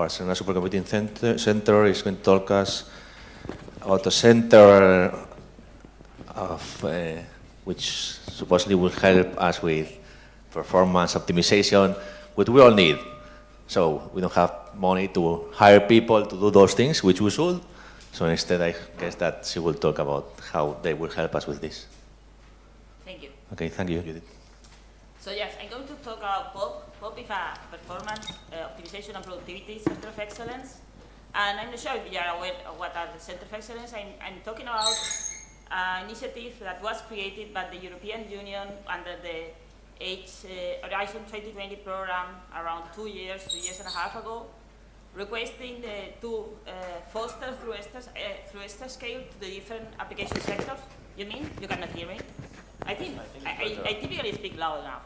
Barcelona Supercomputing Center is going to talk us about a center of, which supposedly will help us with performance optimization, which we all need. So we don't have money to hire people to do those things, which we should. So instead, I guess that she will talk about how they will help us with this. Thank you. Okay, thank you, Judit. So yes, I'm going to talk about POP. POP is a performance, optimization and productivity center of excellence. And I'm not sure if you are aware of what are the center of excellence. I'm talking about an initiative that was created by the European Union under the Horizon 2020 program around 2 years and a half ago, requesting to foster through ESTA scale to the different application sectors. You mean? You cannot hear me? I typically speak loud enough.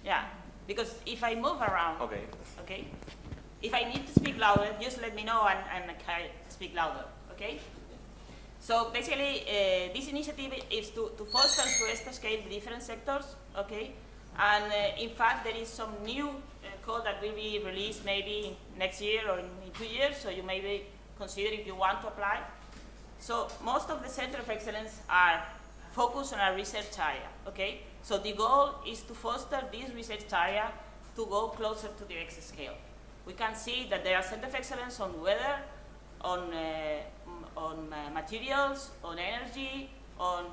Yeah, because if I move around, okay. If I need to speak louder, just let me know and I speak louder, okay? So basically, this initiative is to foster through ESTA scale the different sectors, okay? And in fact, there is some new code that will be released maybe next year or in 2 years, so you may consider if you want to apply. So most of the center of excellence are focused on a research area, okay? So the goal is to foster this research area to go closer to the ESTA scale. We can see that there are center of excellence on weather, on materials, on energy, on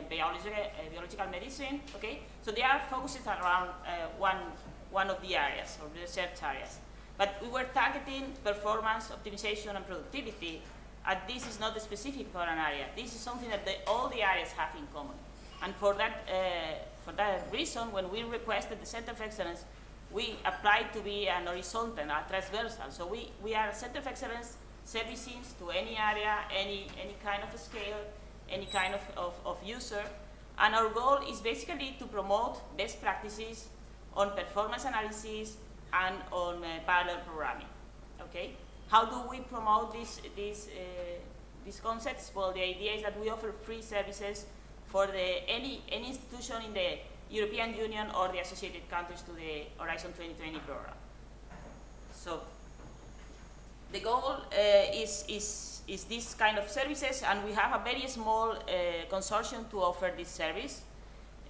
biological medicine, okay? So they are focused around one of the areas, or the research areas. But we were targeting performance, optimization, and productivity, and this is not specific for an area. This is something that all the areas have in common. And for that reason, when we requested the center of excellence, we applied to be an horizontal, a transversal. So we are a center of excellence servicing to any area, any kind of scale, any kind of user. And our goal is basically to promote best practices on performance analysis and on parallel programming, okay? How do we promote these concepts? Well, the idea is that we offer free services for any institution in the European Union or the associated countries to the Horizon 2020 program. So the goal is this kind of services, and we have a very small consortium to offer this service.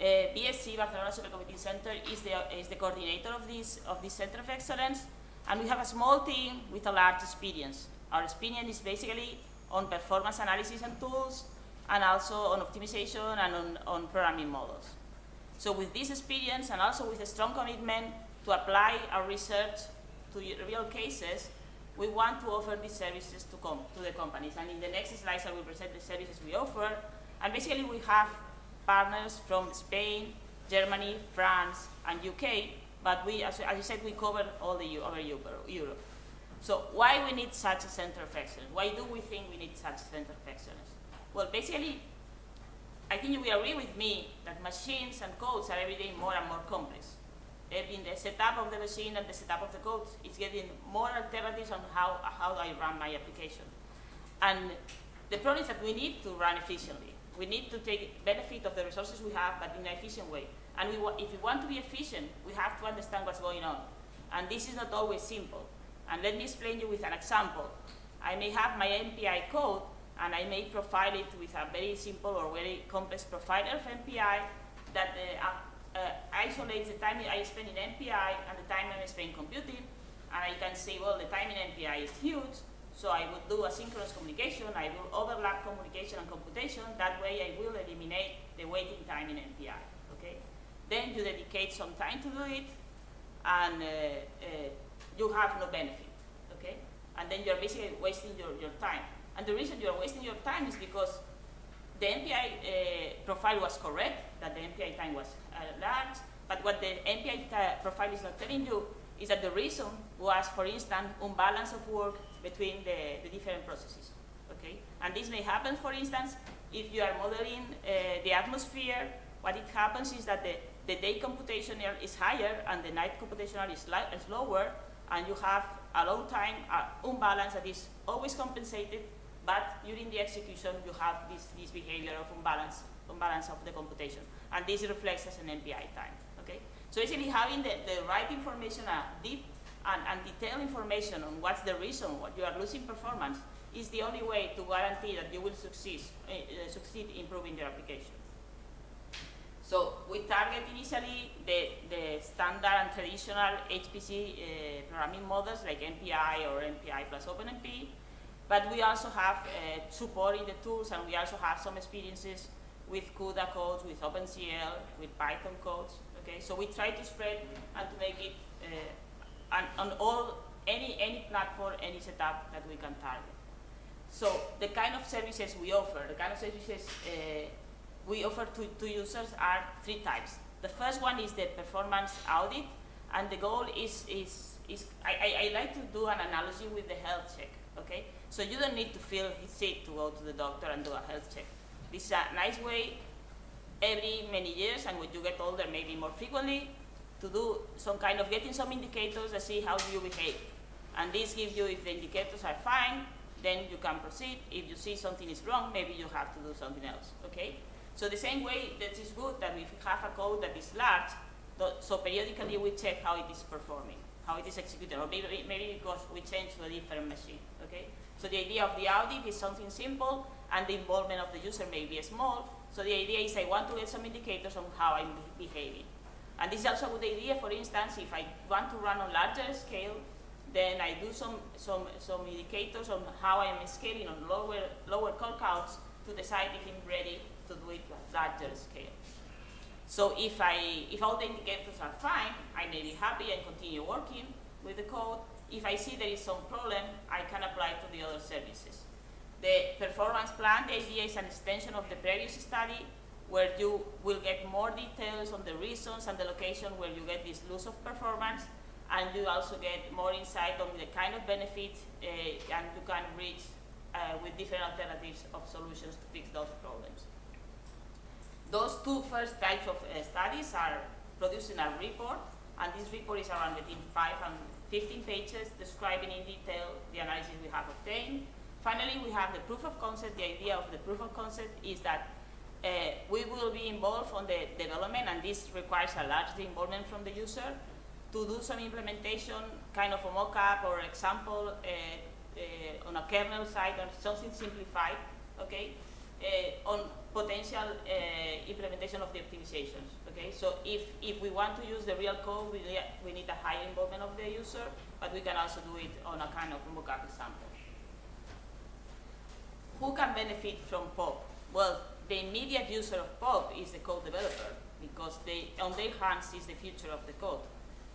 BSC, Barcelona Supercomputing Center, is the coordinator of this Center of Excellence, and we have a small team with a large experience. Our experience is basically on performance analysis and tools, and also on optimization and on programming models. So with this experience, and also with a strong commitment to apply our research to real cases, we want to offer these services to the companies. And in the next slides, I will present the services we offer. And basically, we have partners from Spain, Germany, France, and UK. But we, as I said, we cover all over Europe. So why we need such a center of excellence? Why do we think we need such a center of excellence? Well, basically, I think you will agree with me that machines and codes are every day more and more complex. In the setup of the machine and the setup of the code, it's getting more alternatives on how I run my application. And the problem is that we need to run efficiently. We need to take benefit of the resources we have, but in an efficient way. And if we want to be efficient, we have to understand what's going on. And this is not always simple. And let me explain you with an example. I may have my MPI code, and I may profile it with a very simple or very complex profiler of MPI that isolates the time I spend in MPI and the time I spend computing. And I can say, well, the time in MPI is huge, so I would do asynchronous communication. I will overlap communication and computation. That way I will eliminate the waiting time in MPI, okay? Then you dedicate some time to do it, and you have no benefit, okay? And then you're basically wasting your time. And the reason you're wasting your time is because the MPI profile was correct, that the MPI time was large, but what the MPI profile is not telling you is that the reason was, for instance, imbalance of work between the different processes, okay? And this may happen, for instance, if you are modeling the atmosphere. What it happens is that the day computational is higher and the night computational is lower, and you have a long time imbalance that is always compensated, but during the execution you have this behavior of imbalance of the computation, and this reflects as an MPI time, okay? So basically having the right information, a deep and detailed information on what's the reason what you are losing performance is the only way to guarantee that you will succeed in improving your application. So we target initially the standard and traditional HPC programming models like MPI or MPI plus OpenMP, but we also have support in the tools, and we also have some experiences with CUDA codes, with OpenCL, with Python codes. Okay, so we try to spread and to make it on any platform, any setup that we can target. So the kind of services we offer, we offer to users are 3 types. The first one is the performance audit, and the goal is I like to do an analogy with the health check. Okay, so you don't need to feel sick to go to the doctor and do a health check. This is a nice way every many years, and when you get older, maybe more frequently, to do some kind of getting some indicators to see how you behave. And this gives you, if the indicators are fine, then you can proceed. If you see something is wrong, maybe you have to do something else, okay? So the same way that is good that we have a code that is large, so periodically we check how it is performing, how it is executed, or maybe because we change to a different machine, okay? So the idea of the audit is something simple, and the involvement of the user may be small. So the idea is I want to get some indicators on how I'm behaving. And this is also a good idea, for instance, if I want to run on larger scale, then I do some indicators on how I am scaling on lower call counts to decide if I'm ready to do it at larger scale. So if all the indicators are fine, I may be happy and continue working with the code. If I see there is some problem, I can apply to the other services. The performance plan, the idea is an extension of the previous study, where you will get more details on the reasons and the location where you get this loss of performance, and you also get more insight on the kind of benefits and you can reach with different alternatives of solutions to fix those problems. Those 2 first types of studies are producing a report, and this report is around between 5 and 15 pages describing in detail the analysis we have obtained. Finally, we have the proof of concept. The idea of the proof of concept is that we will be involved on the development, and this requires a large involvement from the user to do some implementation, kind of a mock-up or example on a kernel side or something simplified, okay, on potential implementation of the optimizations, okay? So if we want to use the real code, we need a high involvement of the user, but we can also do it on a kind of mock-up example. Who can benefit from POP? Well, the immediate user of POP is the code developer, because on their hands is the future of the code.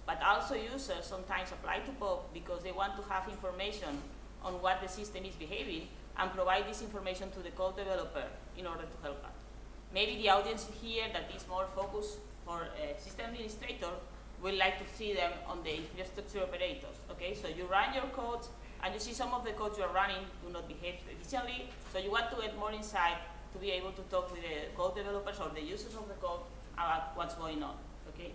But also users sometimes apply to POP because they want to have information on what the system is behaving and provide this information to the code developer in order to help out. Maybe the audience here that is more focused for system administrator will like to see them on the infrastructure operators, okay? So you run your codes, and you see some of the codes you are running do not behave efficiently, so you want to get more insight to be able to talk with the code developers or the users of the code about what's going on, okay?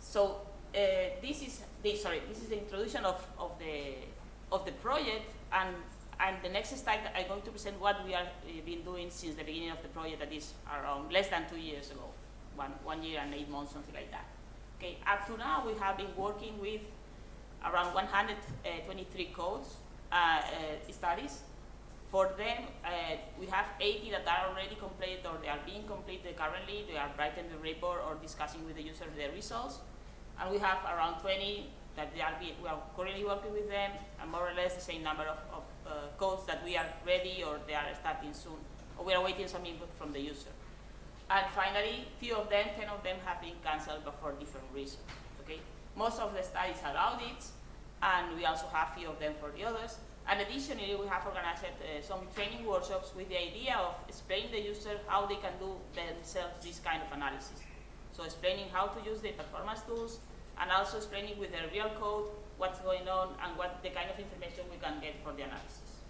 So this is the introduction of the project, and the next slide I'm going to present what we have been doing since the beginning of the project, that is around less than 2 years ago, 1 year and 8 months, something like that. Okay, up to now we have been working with around 123 codes studies. For them, we have 80 that are already completed or they are being completed currently. They are writing the report or discussing with the user their results. And we have around 20 that we are currently working with them, and more or less the same number of codes that we are ready or they are starting soon, or we are waiting some input from the user. And finally, few of them, 10 of them have been canceled, but for different reasons, okay? Most of the studies are audits, and we also have few of them for the others. And additionally, we have organized some training workshops with the idea of explaining the user how they can do themselves this kind of analysis. So explaining how to use the performance tools, and also explaining with the real code what's going on and what the kind of information we can get for the analysis.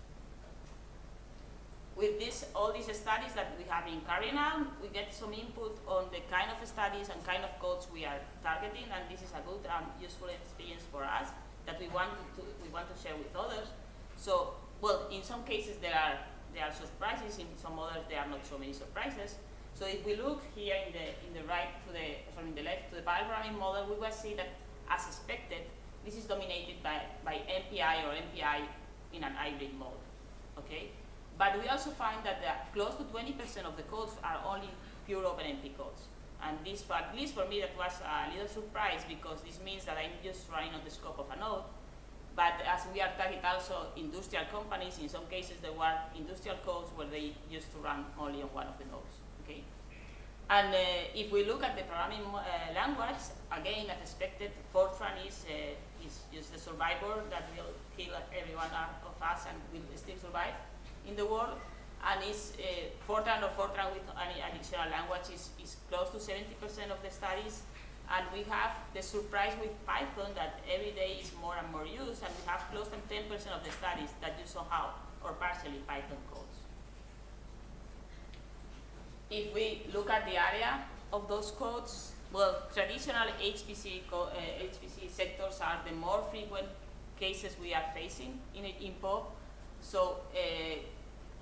With all these studies that we have been carrying out, we get some input on the kind of studies and kind of codes we are targeting, and this is a good and useful experience for us that we want to share with others. So, well, in some cases there are surprises, in some others there are not so many surprises. So if we look here in the left to the pile programming model, we will see that as expected, this is dominated by MPI or MPI in an hybrid mode, okay? But we also find that close to 20% of the codes are only pure OpenMP codes. And this, at least for me, that was a little surprise, because this means that I'm just running on the scope of a node. But as we are targeting also industrial companies, in some cases there were industrial codes where they used to run only on one of the nodes, okay? And if we look at the programming language, again, as expected, Fortran is just the survivor that will kill every one of us and will still survive in the world. And Fortran or Fortran with any additional language is close to 70% of the studies. And we have the surprise with Python that every day is more and more used, and we have close to 10% of the studies that use somehow or partially Python codes. If we look at the area of those codes, well, traditional HPC sectors are the more frequent cases we are facing in POP. So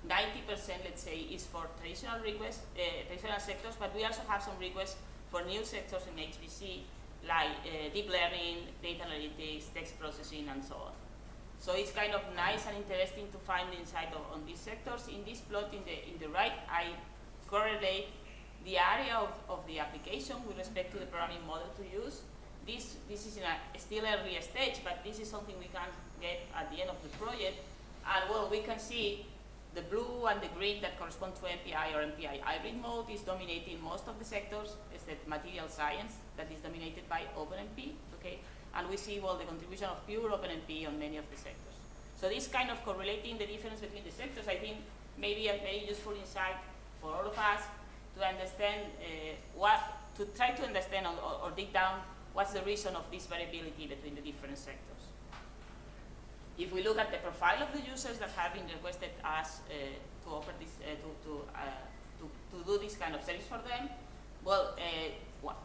90%, let's say, is for traditional requests, traditional sectors, but we also have some requests for new sectors in HPC, like deep learning, data analytics, text processing, and so on. So it's kind of nice and interesting to find the insight on these sectors. In this plot in the right, I correlate the area of the application with respect to the programming model to use. This is in a still early stage, but this is something we can get at the end of the project. And well, we can see the blue and the green that correspond to MPI or MPI hybrid mode is dominating most of the sectors, except material science that is dominated by OpenMP, okay? And we see, well, the contribution of pure OpenMP on many of the sectors. So this kind of correlating the difference between the sectors, I think, may be a very useful insight for all of us to understand to try to understand or dig down what's the reason of this variability between the different sectors. If we look at the profile of the users that have been requested us to offer this, to do this kind of service for them, well,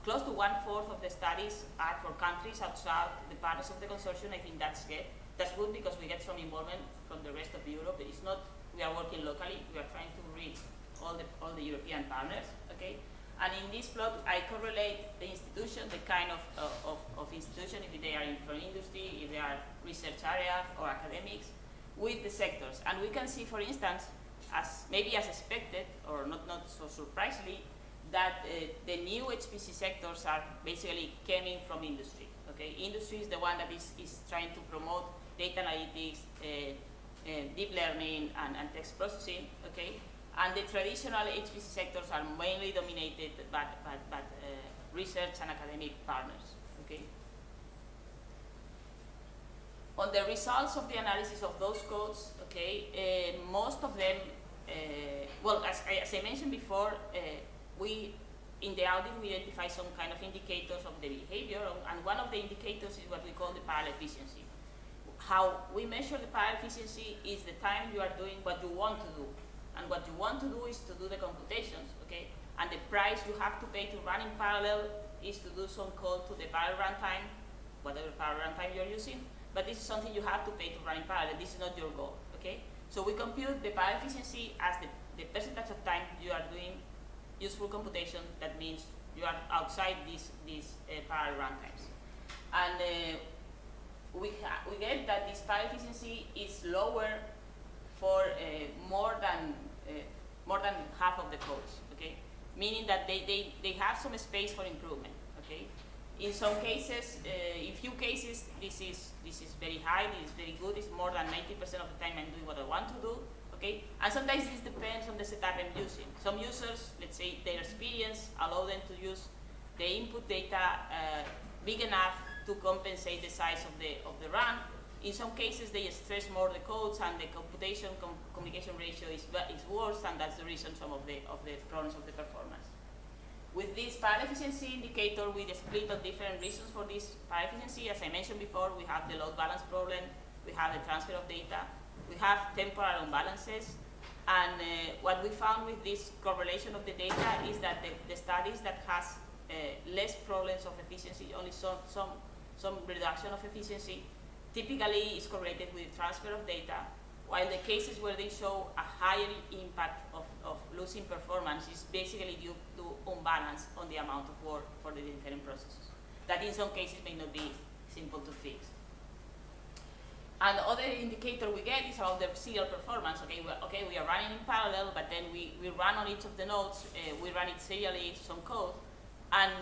close to 1/4 of the studies are for countries outside the partners of the consortium. I think that's good. That's good because we get some involvement from the rest of Europe. It's not we are working locally. We are trying to reach all the European partners. Okay. And in this plot, I correlate the institution, the kind of institution, if they are from industry, if they are research area or academics, with the sectors. And we can see, for instance, maybe as expected, or not so surprisingly, that the new HPC sectors are basically coming from industry. Okay, industry is the one that is trying to promote data analytics, deep learning, and text processing. Okay. And the traditional HPC sectors are mainly dominated by research and academic partners. Okay. On the results of the analysis of those codes, okay, most of them, well, as I mentioned before, in the audit we identify some kind of indicators of the behavior, and one of the indicators is what we call the parallel efficiency. How we measure the parallel efficiency is the time you are doing what you want to do. And what you want to do is to do the computations, okay? And the price you have to pay to run in parallel is to do some code to the parallel runtime, whatever parallel runtime you're using. But this is something you have to pay to run in parallel. This is not your goal, okay? So we compute the parallel efficiency as the percentage of time you are doing useful computation. That means you are outside these parallel runtimes. And we get that this parallel efficiency is lower for more than half of the codes, okay? Meaning that they have some space for improvement, okay? In some cases, in few cases, this is very high, this is very good, it's more than 90% of the time I'm doing what I want to do, okay? And sometimes this depends on the setup I'm using. Some users, let's say their experience, allow them to use the input data big enough to compensate the size of the run. In some cases, they stress more the codes, and the communication ratio is worse, and that's the reason some of the problems of the performance. With this parallel efficiency indicator, we split on different reasons for this parallel efficiency. As I mentioned before, we have the load balance problem, we have the transfer of data, we have temporal imbalances, and what we found with this correlation of the data is that the studies that has less problems of efficiency, only some reduction of efficiency, typically is correlated with transfer of data, while the cases where they show a higher impact of losing performance is basically due to unbalance on the amount of work for the different processes. That in some cases may not be simple to fix. And the other indicator we get is about the serial performance. We are running in parallel, but then we run on each of the nodes, we run it serially, some code, and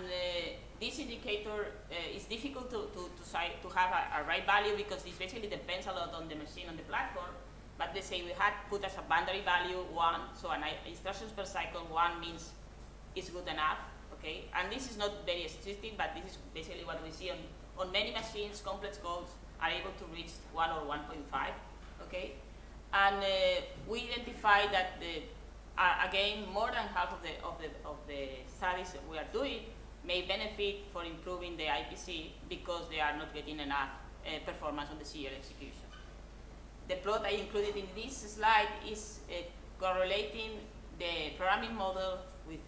this indicator is difficult to have a right value because this basically depends a lot on the machine, on the platform. But let's say we had put as a boundary value 1, so an instructions per cycle 1 means it's good enough, okay? And this is not very restrictive, but this is basically what we see on many machines. Complex codes are able to reach 1 or 1.5, okay? And we identify that again, more than half of the studies that we are doing may benefit for improving the IPC because they are not getting enough performance on the serial execution. The plot I included in this slide is correlating the programming model with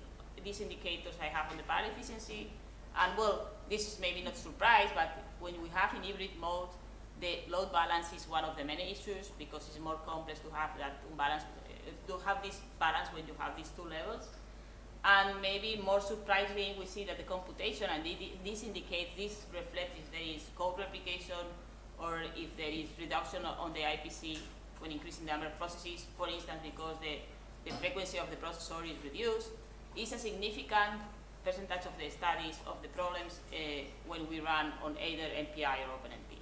these indicators I have on the parallel efficiency. And well, this is maybe not surprise, but when we have in hybrid mode, the load balance is one of the many issues because it's more complex to have that balance, to have this balance when you have these two levels. And maybe more surprisingly, we see that the computation, and this reflects if there is code replication or if there is reduction on the IPC when increasing the number of processes, for instance, because the frequency of the processor is reduced, is a significant percentage of the studies of the problems when we run on either MPI or OpenMP.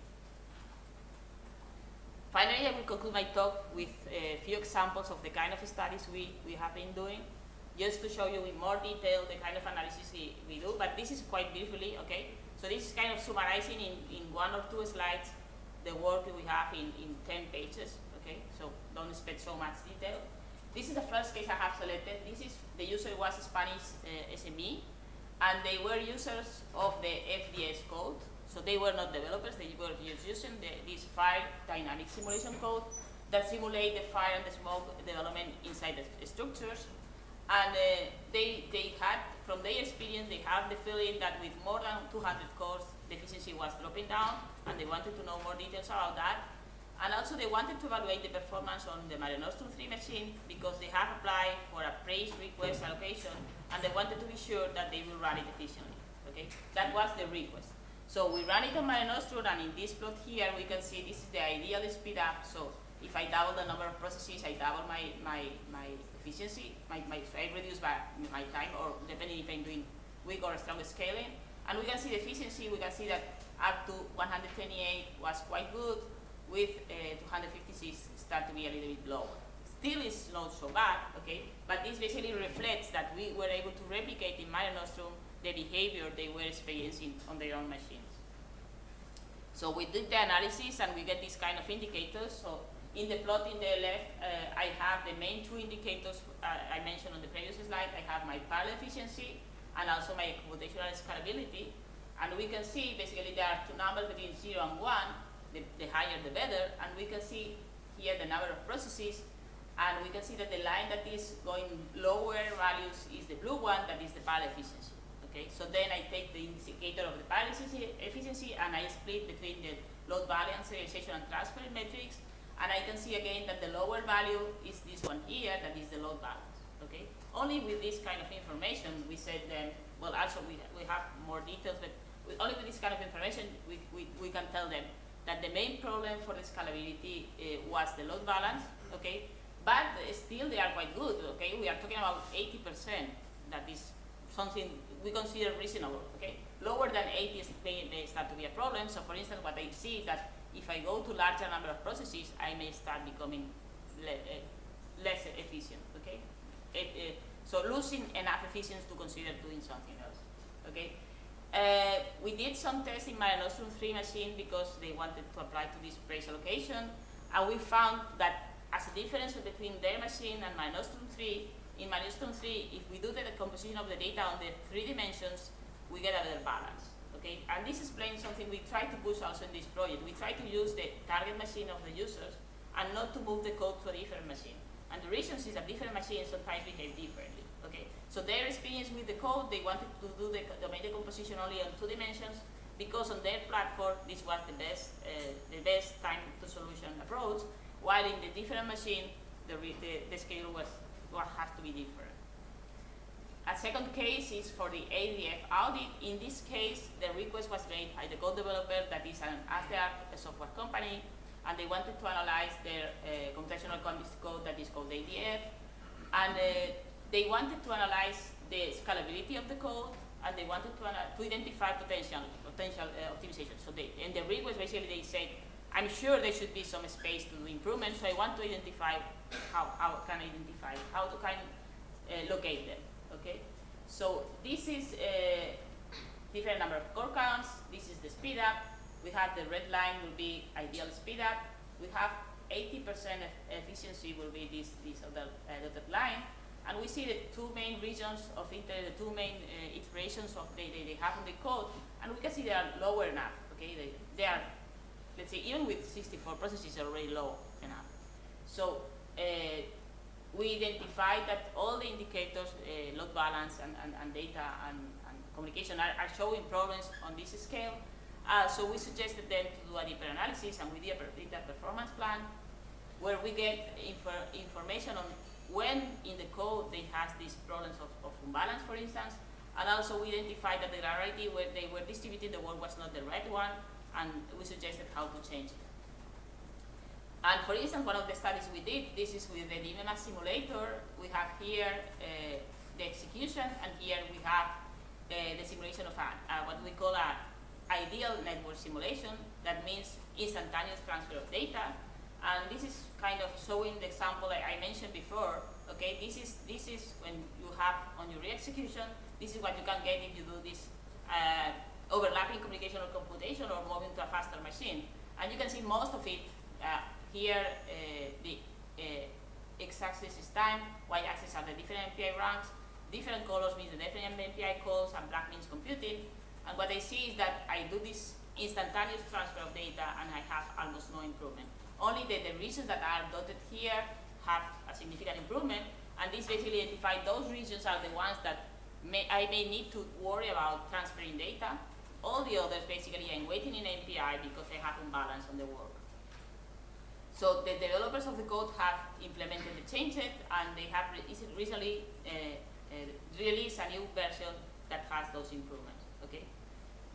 Finally, I will conclude my talk with a few examples of the kind of studies we have been doing, just to show you in more detail the kind of analysis we do, but this is quite briefly, okay? So this is kind of summarizing in 1 or 2 slides the work that we have in 10 pages, okay? So don't expect so much detail. This is the first case I have selected. The user was a Spanish SME, and they were users of the FDS code. So they were not developers, they were just using this fire dynamic simulation code that simulate the fire and the smoke development inside the structures. And they had, from their experience, they had the feeling that with more than 200 cores, the efficiency was dropping down, and they wanted to know more details about that. And also they wanted to evaluate the performance on the Mare Nostrum 3 machine because they have applied for a praise request allocation, and they wanted to be sure that they will run it efficiently, okay? That was the request. So we ran it on Mare Nostrum, and in this plot here, we can see this is the ideal speed up. So if I double the number of processes, I double my efficiency, I reduce my time, or depending if I'm doing weak or strong scaling. And we can see the efficiency, we can see that up to 128 was quite good, with 256 start to be a little bit lower. Still is not so bad, okay? But this basically reflects that we were able to replicate in Mare Nostrum the behavior they were experiencing on their own machines. So we did the analysis and we get these kind of indicators. So in the plot in the left, I have the main 2 indicators I mentioned on the previous slide. I have my parallel efficiency and also my computational scalability. And we can see basically there are 2 numbers between 0 and 1. The higher the better, and we can see here the number of processes, and we can see that the line that is going lower values is the blue one, that is the parallel efficiency, okay? So then I take the indicator of the parallel efficiency and I split between the load balance, serialization, and transfer metrics, and I can see again that the lower value is this one here, that is the load balance, okay? Only with this kind of information, we said then, well, also we have more details, but only with this kind of information, we can tell them that the main problem for the scalability was the load balance, okay? But still they are quite good, okay? We are talking about 80%. That is something we consider reasonable, okay? Lower than 80 may start to be a problem. So for instance, what I see is that if I go to larger number of processes, I may start becoming less efficient, okay? So losing enough efficiency to consider doing something else, okay? We did some tests in Mare Nostrum 3 machine because they wanted to apply to this praise allocation, and we found that as a difference between their machine and Mare Nostrum 3, in Mare Nostrum 3, if we do the composition of the data on the 3 dimensions, we get a better balance, okay? And this explains something we try to push also in this project. We try to use the target machine of the users and not to move the code to a different machine. And the reason is that different machines sometimes behave differently, okay? So their experience with the code, they wanted to do the domain decomposition only on 2 dimensions because on their platform, this was the best time to solution approach, while in the different machine, the schedule has to be different. A second case is for the ADF audit. In this case, the request was made by the code developer that is an ASDR software company, and they wanted to analyze their computational context code that is called ADF, and they wanted to analyze the scalability of the code, and they wanted to identify potential optimization. So in the request, basically they said, I'm sure there should be some space to do improvement, so I want to identify how can I identify, how to locate them. Okay, so this is a different number of core counts. This is the speed up. We have the red line will be ideal speed up. We have 80% efficiency will be this other dotted line. And we see the two main regions of interest, the two main iterations of they have in the code, and we can see they are lower enough. Okay, they are, let's say, even with 64 processes, are already low enough. So we identified that all the indicators, load balance and data and communication are showing problems on this scale. So we suggested them to do a deeper analysis, and we did a data performance plan where we get information on when in the code they have these problems of imbalance, for instance, and also we identified that the granularity where they were distributing the work was not the right one, and we suggested how to change it. And for instance, one of the studies we did, this is with the Giménez simulator. We have here the execution, and here we have the simulation of what we call an ideal network simulation. That means instantaneous transfer of data. And this is kind of showing the example I mentioned before. Okay, this is when you have on your re-execution, this is what you can get if you do this overlapping communication or computation or moving to a faster machine. And you can see most of it here. The x-axis is time, y-axis are the different MPI ranks, different colors means the different MPI calls, and black means computing. And what I see is that I do this instantaneous transfer of data and I have almost no improvement. Only the regions that are dotted here have a significant improvement, and this basically identifies those regions are the ones that I may need to worry about transferring data. All the others, basically, I'm waiting in MPI because I have imbalance on the work. So the developers of the code have implemented the changes, and they have recently released a new version that has those improvements. Okay.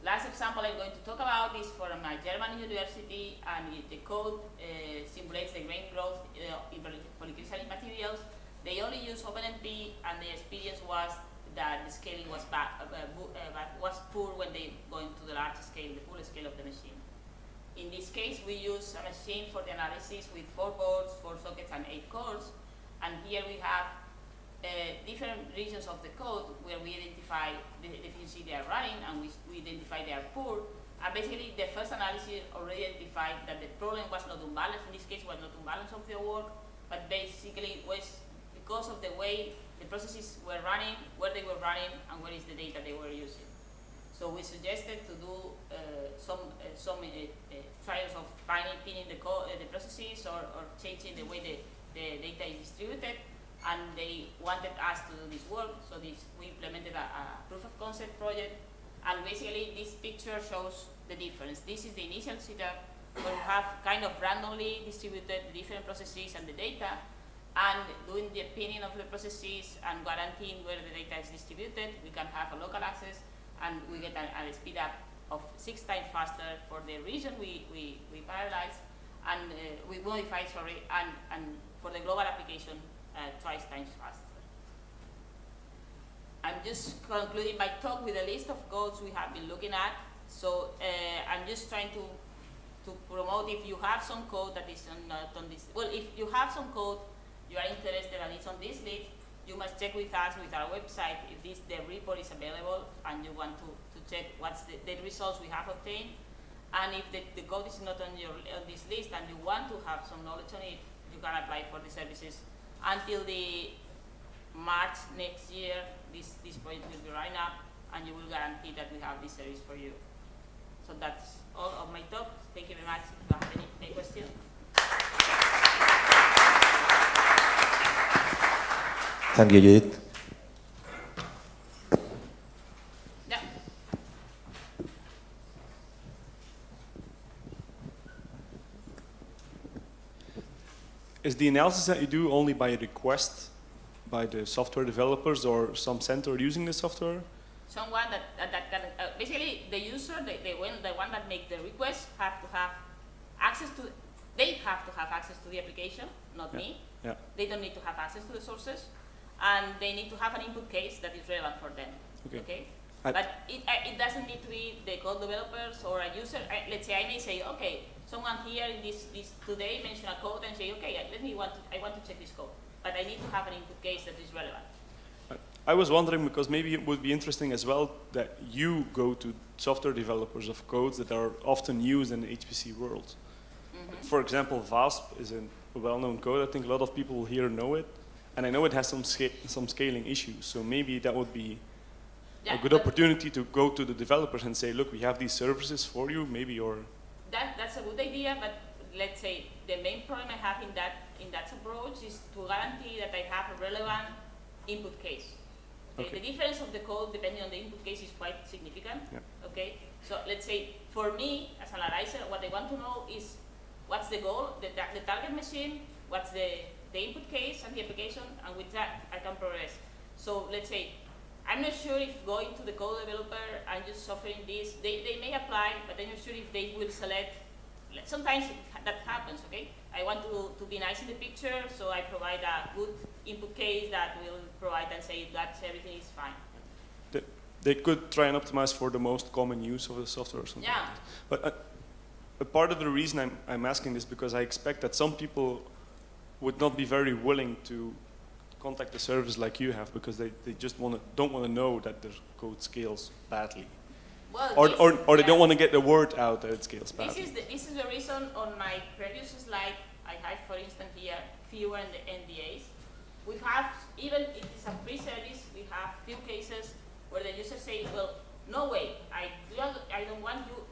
Last example I'm going to talk about is from a German university, and the code simulates the grain growth in polycrystalline materials. They only use OpenMP, and the experience was that the scaling was was poor when they go into the large scale, the full scale of the machine. In this case, we use a machine for the analysis with 4 boards, 4 sockets, and 8 cores. And here we have different regions of the code where we identify the efficiency they are running, and we identify they are poor. And basically, the first analysis already identified that the problem was not imbalance. In this case, was not imbalance of the work, but basically was because of the way the processes were running, where they were running, and where is the data they were using. So we suggested to do some trials of pinning the processes or changing the way the data is distributed. And they wanted us to do this work, so we implemented a proof of concept project, and basically this picture shows the difference. This is the initial setup where we have kind of randomly distributed the different processes and the data, and doing the pinning of the processes and guaranteeing where the data is distributed. We can have a local access, and we get a speed up of 6 times faster for the region we parallelize, and we modify, and for the global application, twice times faster. I'm just concluding my talk with a list of codes we have been looking at. So I'm just trying to promote, if you have some code that is not on this, well, if you have some code you are interested and it's on this list, you must check with us with our website if the report is available and you want to check what's the results we have obtained. And if the code is not on this list and you want to have some knowledge on it, you can apply for the services. Until the March next year, this project will be running up, and you will guarantee that we have this service for you. So that's all of my talk. Thank you very much. If you have any questions. Thank you, Judit. Yeah. Is the analysis that you do only by request, by the software developers or some center using the software? Someone that can, basically the user, the one that makes the request have to have access to, they have to have access to the application, not me. Yeah. They don't need to have access to the sources, and they need to have an input case that is relevant for them. Okay? But it doesn't need to be the code developers or a user. Let's say I may say, okay, someone here in this today mentioned a code and say, okay, I want to check this code, but I need to have an input case that is relevant. I was wondering because maybe it would be interesting as well that you go to software developers of codes that are often used in the HPC world. For example, VASP is a well-known code. I think a lot of people here know it, and I know it has some scaling issues. So maybe that would be a good opportunity to go to the developers and say, look, we have these services for you, maybe, or... That's a good idea, but let's say the main problem I have in that approach is to guarantee that I have a relevant input case. Okay. The difference of the code, depending on the input case, is quite significant. Yeah. Okay, so let's say for me as an analyzer, what I want to know is what's the goal, the target machine, what's the input case and the application, and with that I can progress. So let's say I'm not sure if going to the code developer and just offering this, they may apply, but I'm not sure if they will select. Sometimes that happens, okay? I want to be nice in the picture, so I provide a good input case that will provide and say that everything is fine. They could try and optimize for the most common use of the software or something. Yeah. But a part of the reason I'm asking this because I expect that some people would not be very willing to contact a service like you have because they just don't want to know that their code scales badly. Well, or they don't want to get the word out that it scales badly. This is the reason on my previous slide I have, for instance, here fewer NDAs. We have, even if it's a free service, we have few cases where the user says, well, no way, I don't want you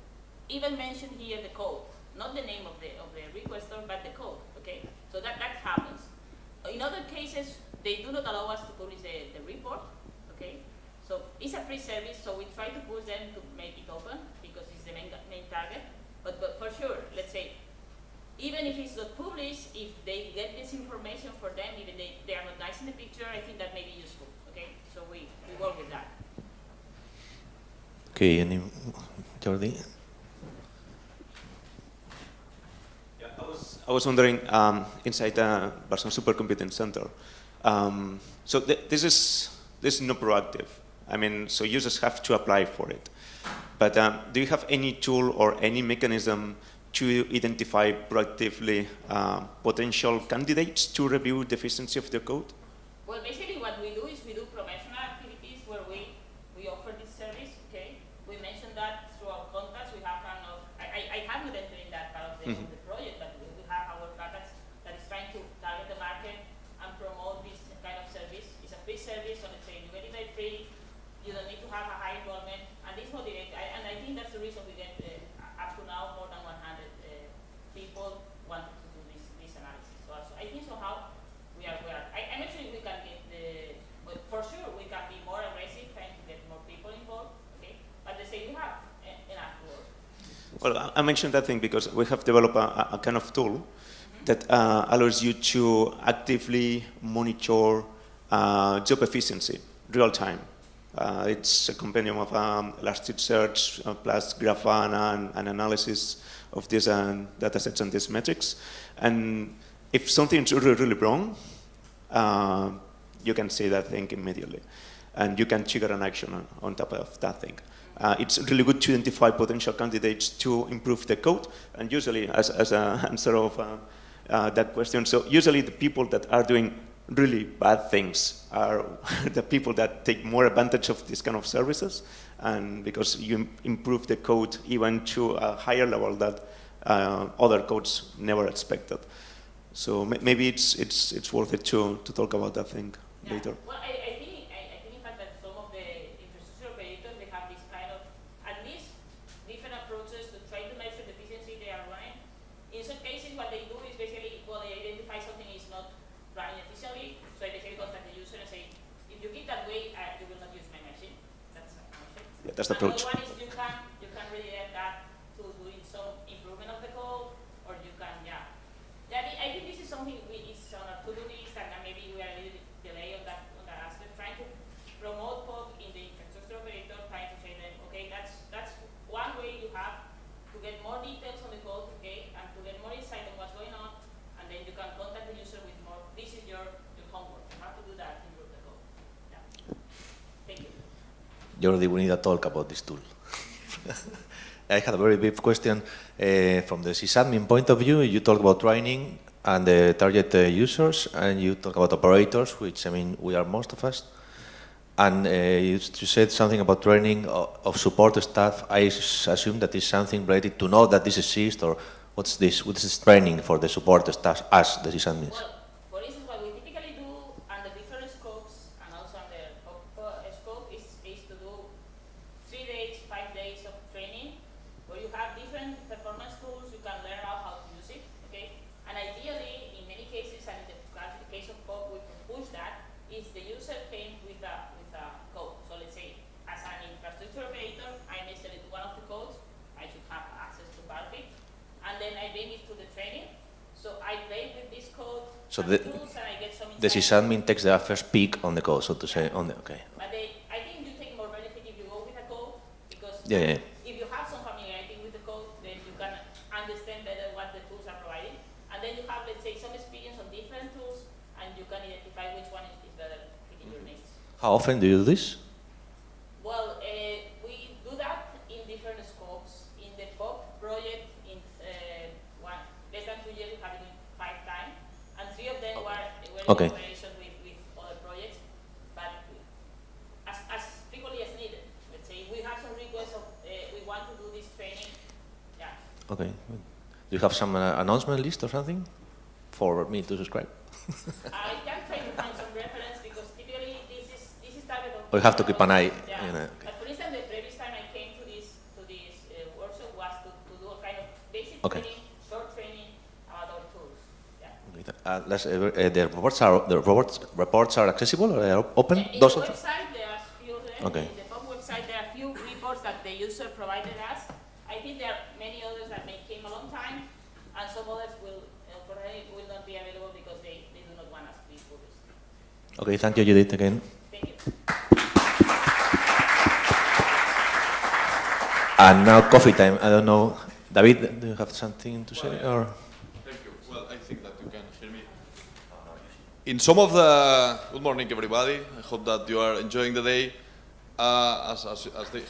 even mention here the code, not the name of the requester, but the code. Okay, so that happens. In other cases, they do not allow us to publish the report. Okay. So it's a free service, so we try to push them to make it open because it's the main target. But for sure, let's say, even if it's not published, if they get this information for them, even they are not nice in the picture, I think that may be useful. Okay, so we work with that. Okay, Jordi? Yeah, I was wondering, inside the Barcelona Supercomputing Center, so this is not proactive. I mean, so users have to apply for it. But do you have any tool or any mechanism to identify proactively potential candidates to review the efficiency of the code? Well, basically what we do is we do promotional activities where we offer this service, okay? We mentioned that through our contacts. We have kind of, I haven't entered in that part of the project, but we have our contacts that is trying to target the market and promote this kind of service. It's a free service, so let's say you get it by free, you don't need to have a high enrollment, and this motivates, and I think that's the reason we get up to now more than 100 people wanted to do this analysis. So I think somehow we are I'm not sure we can get but for sure we can be more aggressive trying to get more people involved, okay? But let's say we have enough work. Well, I mentioned that thing because we have developed a kind of tool that allows you to actively monitor job efficiency real time. It's a compendium of Elasticsearch plus Grafana and analysis of these data sets and these metrics. And if something's really wrong, you can see that thing immediately. And you can trigger an action on top of that thing. It's really good to identify potential candidates to improve the code. And usually, as an answer of that question, so usually the people that are doing really bad things are the people that take more advantage of this kind of services, and because you improve the code even to a higher level that other codes never expected. So maybe it's worth it to talk about that thing later. Well, I think in fact that some of the infrastructure operators, they have this kind of at least different approaches to try to measure the efficiency they are running. In some cases, what they do is basically, well, they identify something is not running efficiently, so I basically contact the user and say, if you keep that way, you will not use my machine. That's an option. Yeah, that's the approach. Another one is you can redirect that to doing some improvement of the code, or you can, I think this is something is on our to-do list, and maybe we are a little bit delayed on that Jordi, we need a talk about this tool. I had a very brief question. From the sysadmin point of view, you talk about training and the target users, and you talk about operators, which, I mean, we are most of us. And you said something about training of support staff. I assume that is something related to know that this exists, or what's this? What is this training for the support staff as the sysadmins? Well, for instance, what we typically do under different scopes and also under scope is to do 3 days, 5 days of training where you have different performance tools. You can learn about how to use it, okay? And ideally, in many cases, and in the case of Pop, we can push that, is the user came with a code. So let's say, as an infrastructure operator, I may select one of the codes. I should have access to Barfit. And then I bring it to the training. So I play with this code So and tools, and I get some the insights. sysadmin takes the first peek on the code, so to say, on the, okay. But I think you take more benefit if you go with a code, because Yeah. if you have some familiarity with the code, then you can understand better what the tools are providing. And then you have, let's say, some experience on different tools, and you can identify which one is better fitting your needs. How often do you do this? Well, we do that in different scopes. In the POP project, in less than 2 years, we have it 5 times, and 3 of them were in cooperation with other projects, but as frequently as needed. Let's say we have some requests of we want to do this training. Yeah. Okay. Do you have some announcement list or something for me to subscribe? I can try to find some reference because typically this is targeted. Or you have to keep an eye. Yeah. You know, okay. But for instance, the previous time I came to this workshop was to do a kind of basic Okay. training, short training about our tools. Yeah. Okay. The reports are accessible or they are open? In Those the of them? website, there are few of them. Okay. In the POP website, there are few reports that the user provided us. I think there are many others that may came a long time, and some others will not be available because they do not want us to be published. Okay, thank you, Judit, again. Thank you. And now coffee time. I don't know. David, do you have something to say? Or? Thank you. Well, I think that you can hear me. In some of the... Good morning, everybody. I hope that you are enjoying the day.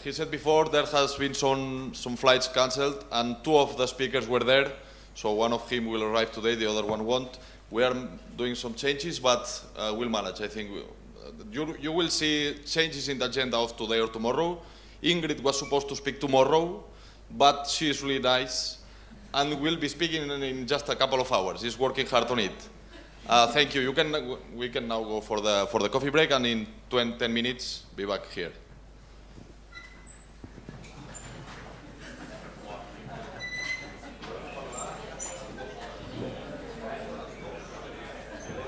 He said before, there has been some flights cancelled, and 2 of the speakers were there. So one of him will arrive today, the other one won't. We are doing some changes, but we'll manage. I think you will see changes in the agenda of today or tomorrow. Ingrid was supposed to speak tomorrow, but she is really nice, and will be speaking in just a couple of hours. She's working hard on it. Thank you. We can now go for the coffee break, and in 10 minutes be back here.